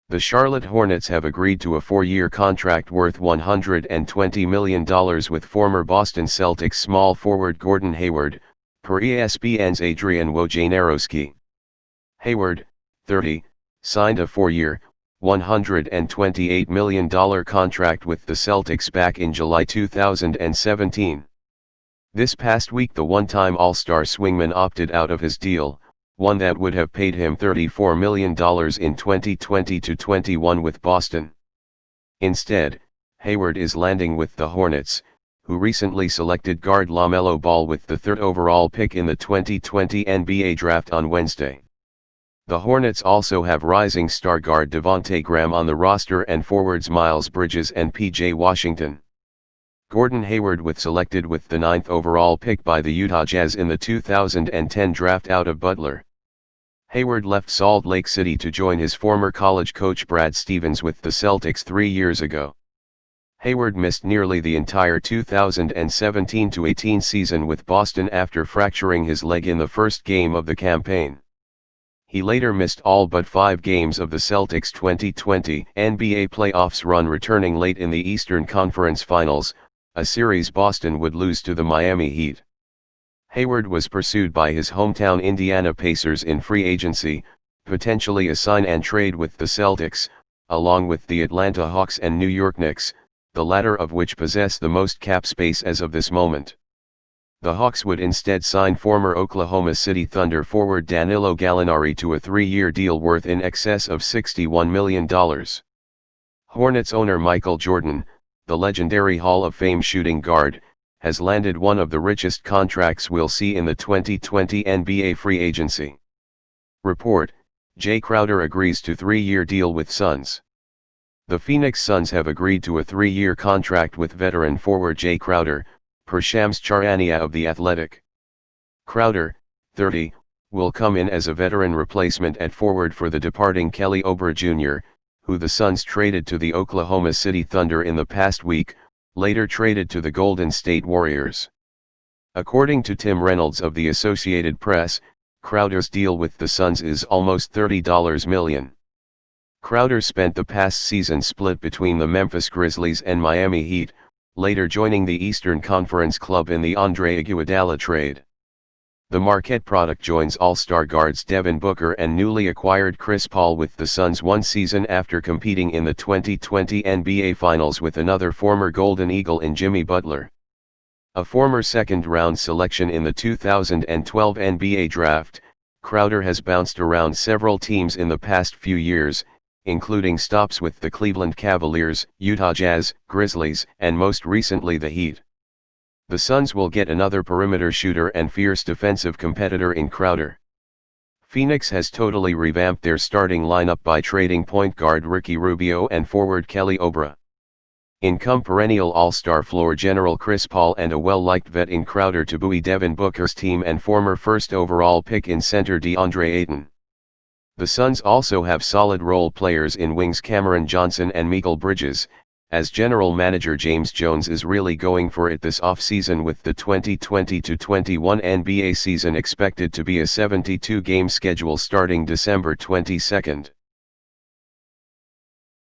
The Charlotte Hornets have agreed to a 4-year contract worth $120 million with former Boston Celtics small forward Gordon Hayward, per ESPN's Adrian Wojnarowski. Hayward, 30, signed a 4-year, $128 million contract with the Celtics back in July 2017. This past week the one-time All-Star swingman opted out of his deal, one that would have paid him $34 million in 2020-21 with Boston. Instead, Hayward is landing with the Hornets, who recently selected guard LaMelo Ball with the 3rd overall pick in the 2020 NBA draft on Wednesday. The Hornets also have rising star guard Devontae Graham on the roster and forwards Miles Bridges and P.J. Washington. Gordon Hayward was selected with the 9th overall pick by the Utah Jazz in the 2010 draft out of Butler. Hayward left Salt Lake City to join his former college coach Brad Stevens with the Celtics 3 years ago. Hayward missed nearly the entire 2017-18 season with Boston after fracturing his leg in the first game of the campaign. He later missed all but 5 games of the Celtics' 2020 NBA playoffs run, returning late in the Eastern Conference Finals, a series Boston would lose to the Miami Heat. Hayward was pursued by his hometown Indiana Pacers in free agency, potentially a sign and trade with the Celtics, along with the Atlanta Hawks and New York Knicks, the latter of which possess the most cap space as of this moment. The Hawks would instead sign former Oklahoma City Thunder forward Danilo Gallinari to a 3-year deal worth in excess of $61 million. Hornets owner Michael Jordan, the legendary Hall of Fame shooting guard, has landed one of the richest contracts we'll see in the 2020 NBA free agency. Report: Jay Crowder agrees to 3-year deal with Suns. The Phoenix Suns have agreed to a 3-year contract with veteran forward Jay Crowder, per Shams Charania of The Athletic. Crowder, 30, will come in as a veteran replacement at forward for the departing Kelly Oubre Jr., who the Suns traded to the Oklahoma City Thunder in the past week, later traded to the Golden State Warriors. According to Tim Reynolds of the Associated Press, Crowder's deal with the Suns is almost $30 million. Crowder spent the past season split between the Memphis Grizzlies and Miami Heat, later joining the Eastern Conference club in the Andre Iguodala trade. The Marquette product joins All-Star guards Devin Booker and newly acquired Chris Paul with the Suns one season after competing in the 2020 NBA Finals with another former Golden Eagle in Jimmy Butler. A former second-round selection in the 2012 NBA Draft, Crowder has bounced around several teams in the past few years, including stops with the Cleveland Cavaliers, Utah Jazz, Grizzlies, and most recently the Heat. The Suns will get another perimeter shooter and fierce defensive competitor in Crowder. Phoenix has totally revamped their starting lineup by trading point guard Ricky Rubio and forward Kelly Oubre. In come perennial All-Star floor general Chris Paul and a well-liked vet in Crowder to buoy Devin Booker's team and former first overall pick in center DeAndre Ayton. The Suns also have solid role players in wings Cameron Johnson and Mikal Bridges, as general manager James Jones is really going for it this offseason with the 2020-21 NBA season expected to be a 72-game schedule starting December 22.